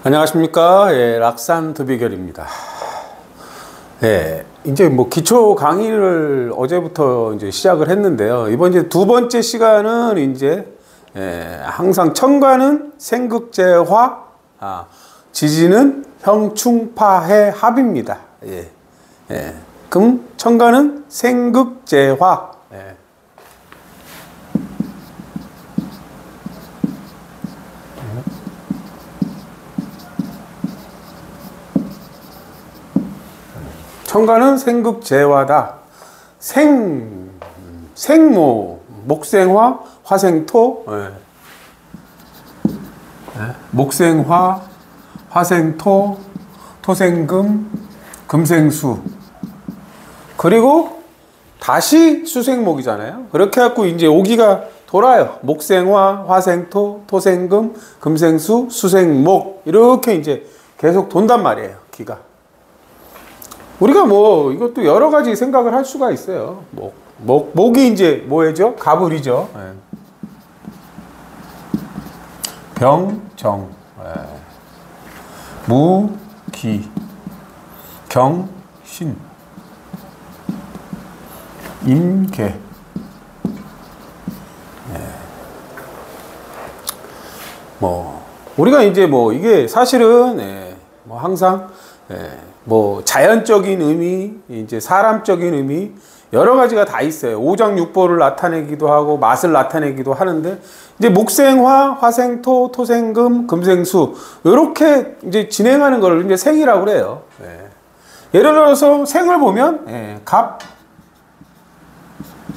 안녕하십니까. 예, 락산드비결입니다. 예, 이제 뭐 기초 강의를 어제부터 이제 시작을 했는데요. 이번 이제 두 번째 시간은 이제 항상 천간은 생극제화, 지지는 형충파해 합입니다. 그럼 천간은 생극제화. 천간은 생극제화다. 생모, 목생화, 화생토, 목생화, 화생토, 토생금, 금생수. 그리고 다시 수생목이잖아요. 그렇게 해갖고 이제 오기가 돌아요. 목생화, 화생토, 토생금, 금생수, 수생목. 이렇게 이제 계속 돈단 말이에요. 기가. 우리가 뭐 이것도 여러 가지 생각을 할 수가 있어요. 목이 이제 뭐죠? 가불이죠. 병정, 무기, 경신, 임계. 뭐 우리가 이제 뭐 이게 사실은 뭐 항상 뭐 자연적인 의미, 이제 사람적인 의미 여러 가지가 다 있어요. 오장육보를 나타내기도 하고 맛을 나타내기도 하는데 이제 목생화, 화생토, 토생금, 금생수 이렇게 이제 진행하는 걸 이제 생이라고 그래요. 예를 들어서 생을 보면 갑,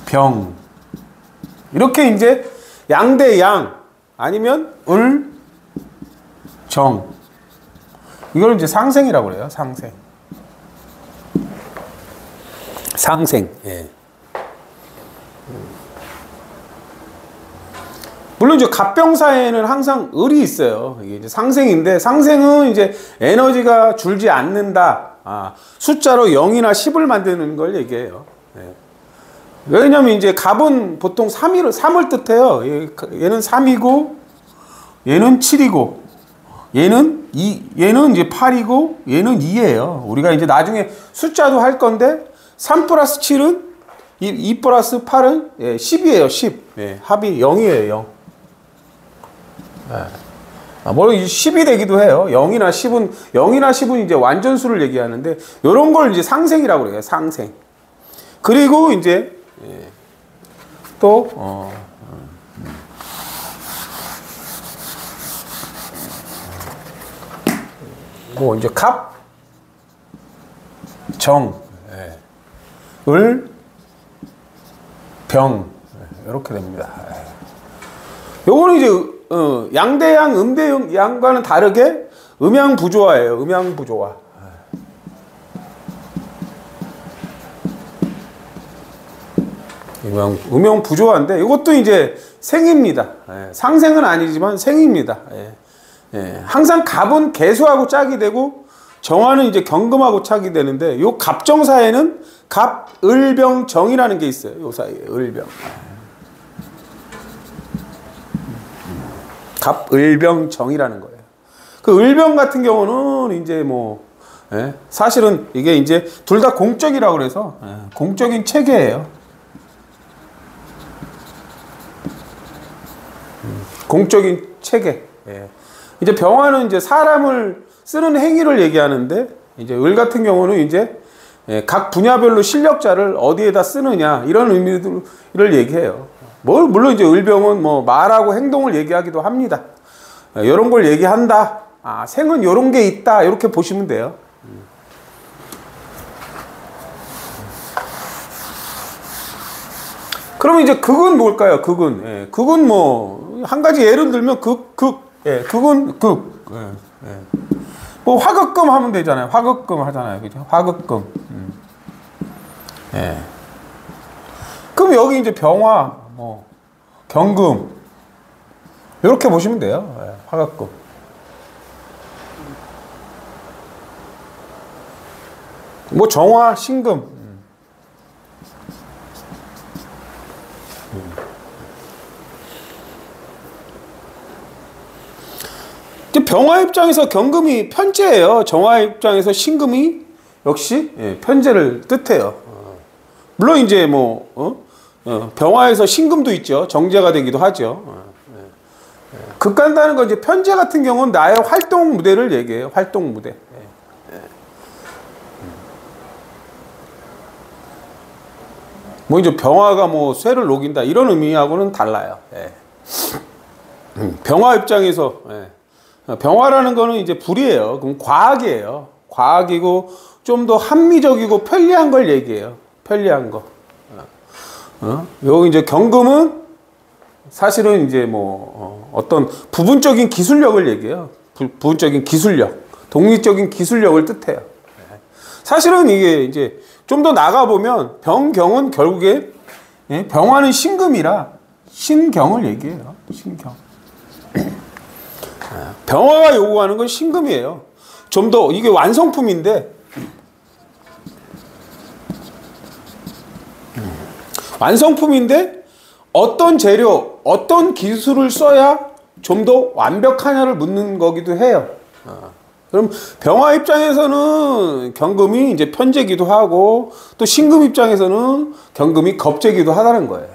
병 이렇게 이제 양 대 양 아니면 을, 정 이걸 이제 상생이라고 그래요. 상생. 상생. 물론 이제 갑병사에는 항상 을이 있어요. 이게 이제 상생인데 상생은 이제 에너지가 줄지 않는다. 숫자로 0이나 10을 만드는 걸 얘기해요. 왜냐면 이제 갑은 보통 3을 뜻해요. 얘는 3이고 얘는 7이고 얘는 이제 8이고 얘는 2예요. 우리가 이제 나중에 숫자도 할 건데 3 플러스 7은 2 플러스 8은 10이에요. 10. 합이 0이에요. 0. 뭐 10이 되기도 해요. 0이나 10은 이제 완전수를 얘기하는데 이런 걸 이제 상생이라고 그래요. 상생. 그리고 이제 또 뭐 이제 갑, 정, 을, 병 이렇게 됩니다. 요거는 이제 양대양, 음대양과는 다르게 음양부조화예요. 음양부조화. 음양부조화인데 이것도 이제 생입니다. 상생은 아니지만 생입니다. 항상 갑은 개수하고 짝이 되고 정화는 이제 경금하고 짝이 되는데 요 갑정사에는 갑, 을, 병, 정이라는 게 있어요. 요 사이에 을병. 갑, 을, 병, 정이라는 거예요. 그 을병 같은 경우는 이제 뭐 사실은 이게 이제 둘 다 공적이라고 그래서 공적인 체계예요. 공적인 체계. 이제 병화는 이제 사람을 쓰는 행위를 얘기하는데 이제 을 같은 경우는 이제 각 분야별로 실력자를 어디에다 쓰느냐 이런 의미를 얘기해요. 물론 이제 을병은 뭐 말하고 행동을 얘기하기도 합니다. 이런 걸 얘기한다. 생은 이런 게 있다. 이렇게 보시면 돼요. 그러면 이제 극은 뭘까요? 극은 극은 뭐 한 가지 예를 들면 극은 극. 뭐 화극금 하면 되잖아요. 화극금 하잖아요. 그죠? 화극금. 그럼 여기 이제 병화, 뭐 경금 이렇게 보시면 돼요. 화극금. 뭐 정화, 신금. 이제 병화 입장에서 경금이 편재예요. 정화 입장에서 신금이 역시 편재를 뜻해요. 물론 이제 뭐 병화에서 신금도 있죠. 정제가 되기도 하죠. 극간다는 건 이제 편재 같은 경우는 나의 활동 무대를 얘기해요. 활동 무대. 뭐 이제 병화가 뭐 쇠를 녹인다 이런 의미하고는 달라요. 병화 입장에서 병화라는 거는 이제 불이에요. 그럼 과학이에요. 과학이고 좀 더 합리적이고 편리한 걸 얘기해요. 편리한 거. 요 이제 경금은 사실은 이제 뭐 어떤 부분적인 기술력을 얘기해요. 부분적인 기술력, 독립적인 기술력을 뜻해요. 사실은 이게 이제 좀 더 나가 보면 병경은 결국에 병화는 신금이라 신경을 얘기해요. 신경. 병화가 요구하는 건 신금이에요. 좀 더 이게 완성품인데 완성품인데 어떤 재료, 어떤 기술을 써야 좀 더 완벽하냐를 묻는 거기도 해요. 그럼 병화 입장에서는 경금이 이제 편재기도 하고 또 신금 입장에서는 경금이 겁재기도 하다는 거예요.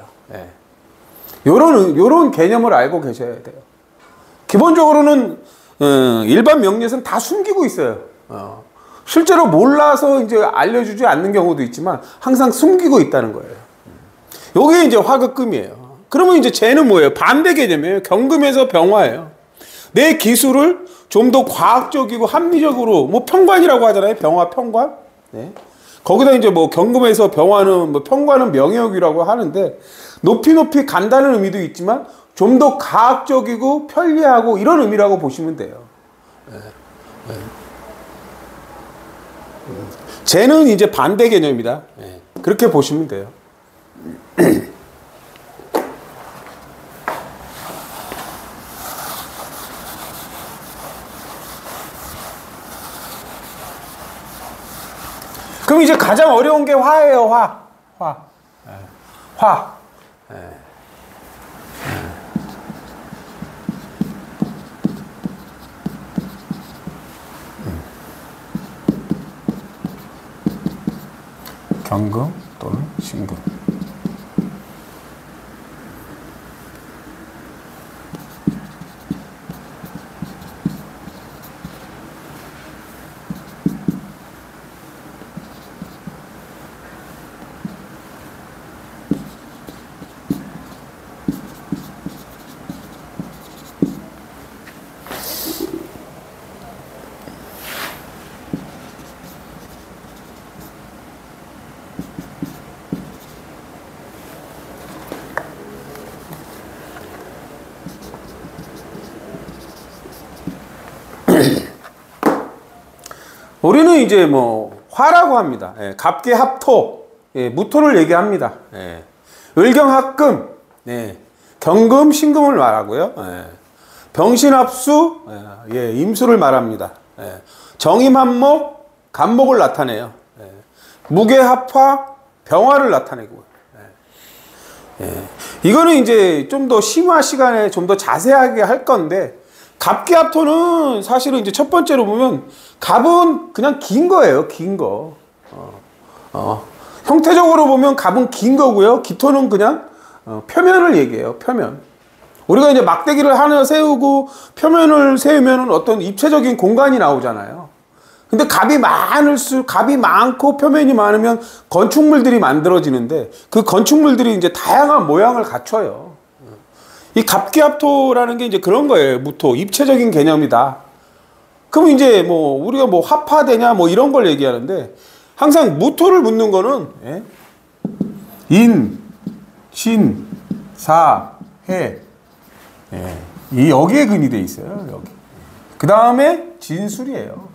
요런 개념을 알고 계셔야 돼요. 기본적으로는 일반 명리에서는 다 숨기고 있어요. 실제로 몰라서 이제 알려주지 않는 경우도 있지만 항상 숨기고 있다는 거예요. 요게 이제 화극금이에요. 그러면 이제 쟤는 뭐예요? 반대 개념이에요. 경금에서 병화예요. 내 기술을 좀 더 과학적이고 합리적으로 뭐 평관이라고 하잖아요. 병화 평관. 거기다 이제 뭐 경금에서 병화는 뭐 평관은 명예욕이라고 하는데 높이 간다는 의미도 있지만 좀 더 과학적이고 편리하고 이런 의미라고 보시면 돼요. 쟤는 이제 반대 개념이다. 그렇게 보시면 돼요. 그럼 이제 가장 어려운 게 화예요. 화. 경금 또는 신금. 우리는 이제 뭐 화라고 합니다. 갑계합토, 무토를 얘기합니다. 을경합금, 경금, 신금을 말하고요. 병신합수, 임수를 말합니다. 정임합목, 간목을 나타내요. 무게합화, 병화를 나타내고. 이거는 이제 좀 더 심화 시간에 좀 더 자세하게 할 건데 갑기합토는 사실은 이제 첫 번째로 보면 갑은 그냥 긴 거예요. 긴 거. 형태적으로 보면 갑은 긴 거고요. 기토는 그냥 표면을 얘기해요. 표면. 우리가 이제 막대기를 하나 세우고 표면을 세우면 어떤 입체적인 공간이 나오잖아요. 근데 갑이 많고 표면이 많으면 건축물들이 만들어지는데 그 건축물들이 이제 다양한 모양을 갖춰요. 이 갑기합토라는 게 이제 그런 거예요. 무토, 입체적인 개념이다. 그럼 이제 뭐 우리가 뭐 합화되냐 뭐 이런 걸 얘기하는데 항상 무토를 묻는 거는 인, 신, 사, 해. 이 여기에 근이 돼 있어요. 여기. 그 다음에 진술이에요.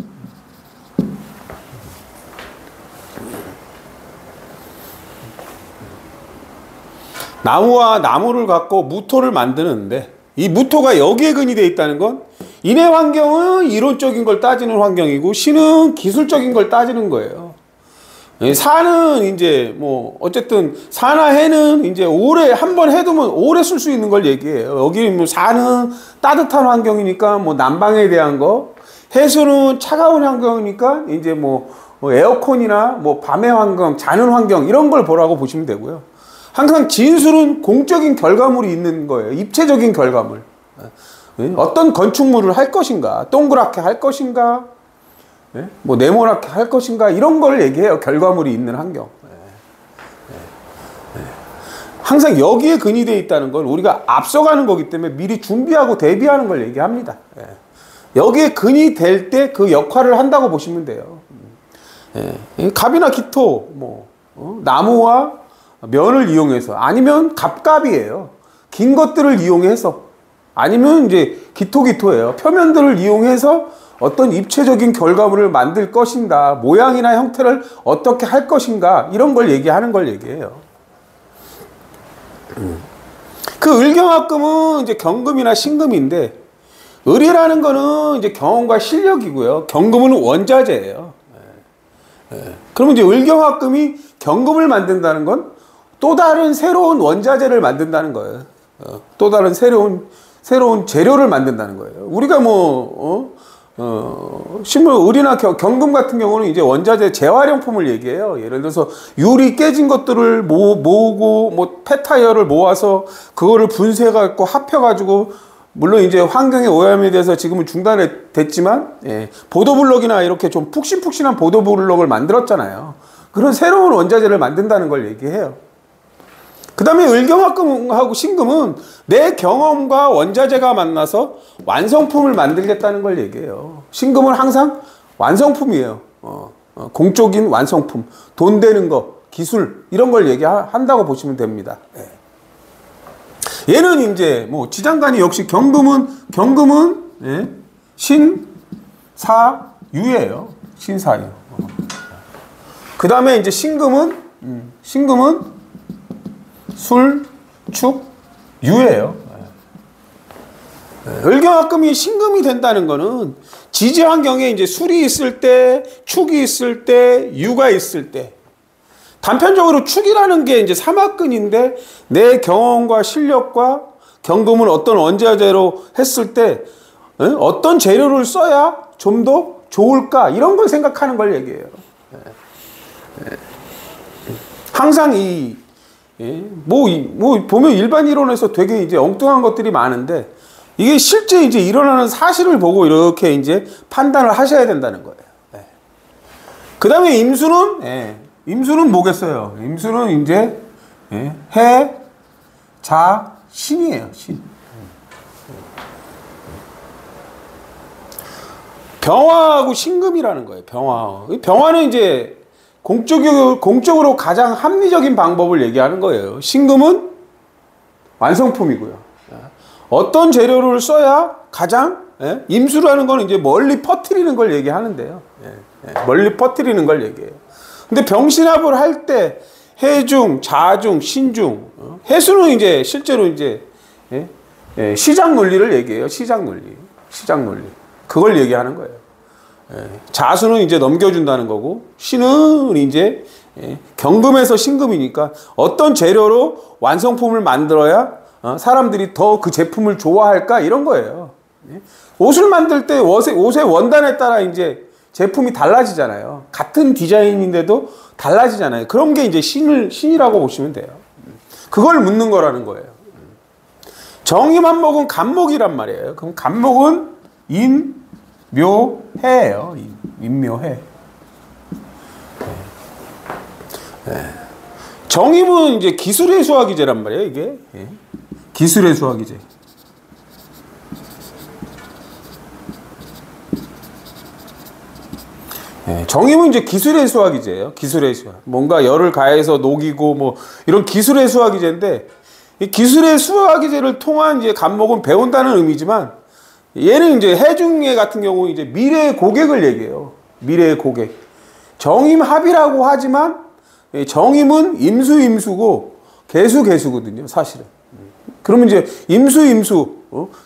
나무와 나무를 갖고 무토를 만드는데 이 무토가 여기에 근이 되어 있다는 건 인의 환경은 이론적인 걸 따지는 환경이고 신은 기술적인 걸 따지는 거예요. 사는 이제 뭐 어쨌든 사나 해는 이제 오래 한 번 해두면 오래 쓸 수 있는 걸 얘기해요. 여기 뭐 사는 따뜻한 환경이니까 뭐 난방에 대한 거, 해수는 차가운 환경이니까 이제 뭐 에어컨이나 뭐 밤의 환경, 자는 환경 이런 걸 보라고 보시면 되고요. 항상 진술은 공적인 결과물이 있는 거예요. 입체적인 결과물. 어떤 건축물을 할 것인가, 동그랗게 할 것인가, 뭐 네모나게 할 것인가 이런 걸 얘기해요. 결과물이 있는 환경. 항상 여기에 근의되어 있다는 건 우리가 앞서가는 거기 때문에 미리 준비하고 대비하는 걸 얘기합니다. 여기에 근의될 때 그 역할을 한다고 보시면 돼요. 갑이나 기토, 뭐 나무와 면을 이용해서, 아니면 갑갑이에요. 긴 것들을 이용해서, 아니면 이제 기토예요. 표면들을 이용해서 어떤 입체적인 결과물을 만들 것인가, 모양이나 형태를 어떻게 할 것인가, 이런 걸 얘기하는 걸 얘기해요. 그 을경합금은 이제 경금이나 신금인데, 을이라는 거는 이제 경험과 실력이고요. 경금은 원자재예요. 그러면 이제 을경합금이 경금을 만든다는 건 또 다른 새로운 원자재를 만든다는 거예요. 또 다른 새로운 재료를 만든다는 거예요. 우리가 식물 을이나 경금 같은 경우는 이제 원자재 재활용품을 얘기해요. 예를 들어서 유리 깨진 것들을 모으고 뭐 폐타이어를 모아서 그거를 분쇄해갖고 합혀가지고, 물론 이제 환경의 오염에 대해서 지금은 중단됐지만, 보도블럭이나 이렇게 좀 푹신푹신한 보도블럭을 만들었잖아요. 그런 새로운 원자재를 만든다는 걸 얘기해요. 그 다음에 을경합금하고 신금은 내 경험과 원자재가 만나서 완성품을 만들겠다는 걸 얘기해요. 신금은 항상 완성품이에요. 공적인 완성품, 돈 되는 거, 기술 이런 걸 얘기한다고 보시면 됩니다. 얘는 이제 뭐 지장간이 역시 경금은 신사유예요. 신사유. 그 다음에 이제 신금은 술, 축, 유예요. 을경합금이 신금이 된다는 거는 지지 환경에 이제 술이 있을 때, 축이 있을 때, 유가 있을 때, 단편적으로 축이라는 게 이제 삼합근인데 내 경험과 실력과 경금을 어떤 원자재로 했을 때 어떤 재료를 써야 좀 더 좋을까, 이런 걸 생각하는 걸 얘기해요. 항상 보면 일반 이론에서 되게 이제 엉뚱한 것들이 많은데, 이게 실제 이제 일어나는 사실을 보고 이렇게 이제 판단을 하셔야 된다는 거예요. 그 다음에 임수는 뭐겠어요? 임수는 이제 해, 자, 신이에요. 신. 병화하고 신금이라는 거예요. 병화는 이제 공적으로 가장 합리적인 방법을 얘기하는 거예요. 신금은 완성품이고요. 어떤 재료를 써야 가장, 임수라는 건 이제 멀리 퍼뜨리는 걸 얘기하는데요. 멀리 퍼뜨리는 걸 얘기해요. 근데 병신합을 할 때 해중, 자중, 신중, 해수는 이제 실제로 이제 시장 논리를 얘기해요. 시장 논리. 그걸 얘기하는 거예요. 자수는 이제 넘겨준다는 거고, 신은 이제 경금에서 신금이니까 어떤 재료로 완성품을 만들어야 사람들이 더 그 제품을 좋아할까, 이런 거예요. 옷을 만들 때 옷의 원단에 따라 이제 제품이 달라지잖아요. 같은 디자인인데도 달라지잖아요. 그런 게 이제 신이라고 보시면 돼요. 그걸 묻는 거라는 거예요. 정임한목은 간목이란 말이에요. 그럼 간목은 인묘해예요. 인묘해. 정임은 이제 기술의 수화기제란 말이에요. 이게 기술의 수화기제. 정임은 이제 기술의 수화기제예요. 기술의 수화. 뭔가 열을 가해서 녹이고 뭐 이런 기술의 수화기제인데, 이 기술의 수화기제를 통한 이제 간목은 배운다는 의미지만, 얘는 이제 해중예 같은 경우 이제 미래의 고객을 얘기해요. 미래의 고객. 정임합이라고 하지만 정임은 임수고 개수거든요, 사실은. 그러면 이제 임수,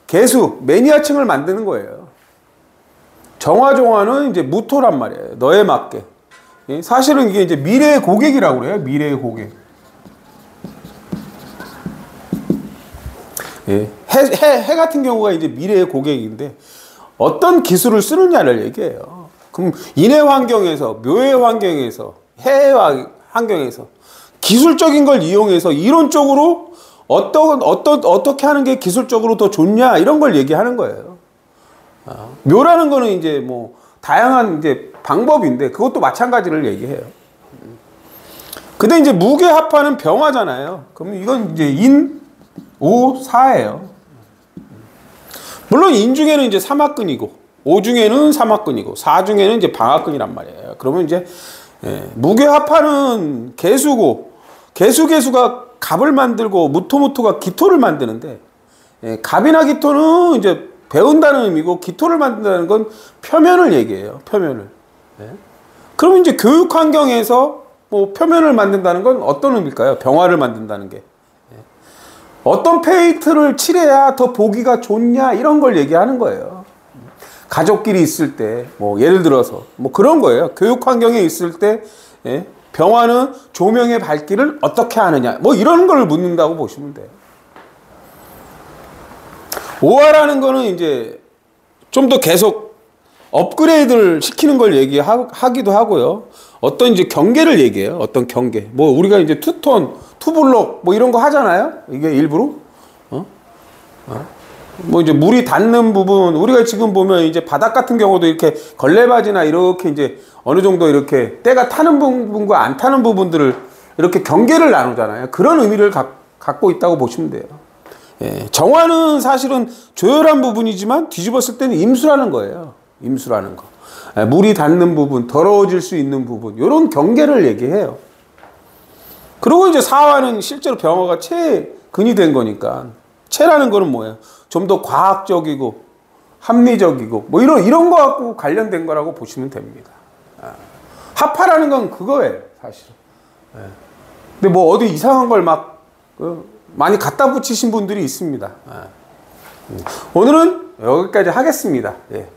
개수, 매니아층을 만드는 거예요. 정화는 이제 무토란 말이에요. 너에 맞게. 예, 사실은 이게 이제 미래의 고객이라고 그래요. 미래의 고객. 예, 해 같은 경우가 이제 미래의 고객인데 어떤 기술을 쓰느냐를 얘기해요. 그럼 인해 환경에서, 묘해 환경에서, 해 환경에서 기술적인 걸 이용해서 이론적으로 어떻게 하는 게 기술적으로 더 좋냐 이런 걸 얘기하는 거예요. 묘라는 거는 이제 뭐 다양한 이제 방법인데 그것도 마찬가지를 얘기해요. 근데 이제 무게합하는 병화잖아요. 그럼 이건 이제 인, 오, 사예요. 물론 인 중에는 이제 삼합근이고, 오 중에는 삼합근이고, 사 중에는 이제 방합근이란 말이에요. 그러면 이제 무게합하는 개수고, 개수가 갑을 만들고 무토가 기토를 만드는데, 갑이나 기토는 이제 배운다는 의미고 기토를 만든다는 건 표면을 얘기해요. 표면을. 그러면 이제 교육 환경에서 뭐 표면을 만든다는 건 어떤 의미일까요? 병화를 만든다는 게. 어떤 페인트를 칠해야 더 보기가 좋냐 이런 걸 얘기하는 거예요. 가족끼리 있을 때 뭐 예를 들어서 뭐 그런 거예요. 교육 환경에 있을 때 병화는 조명의 밝기를 어떻게 하느냐 뭐 이런 걸 묻는다고 보시면 돼요. 오화라는 거는 이제 좀 더 계속 업그레이드를 시키는 걸 얘기하기도 하고요. 어떤 이제 경계를 얘기해요. 어떤 경계. 뭐 우리가 이제 투톤, 투블록 뭐 이런 거 하잖아요. 이게 일부러. 뭐 이제 물이 닿는 부분, 우리가 지금 보면 이제 바닥 같은 경우도 이렇게 걸레바지나 이렇게 이제 어느 정도 이렇게 때가 타는 부분과 안 타는 부분들을 이렇게 경계를 나누잖아요. 그런 의미를 갖고 있다고 보시면 돼요. 정화는 사실은 조열한 부분이지만 뒤집었을 때는 임수라는 거예요. 임수라는 거. 물이 닿는 부분, 더러워질 수 있는 부분, 이런 경계를 얘기해요. 그리고 이제 사화는 실제로 병화가 체근이 된 거니까, 체라는 거는 뭐예요? 좀 더 과학적이고 합리적이고 뭐 이런 거 갖고 관련된 거라고 보시면 됩니다. 합화라는 건 그거예요, 사실은. 근데 뭐 어디 이상한 걸 막 많이 갖다 붙이신 분들이 있습니다. 오늘은 여기까지 하겠습니다. 예.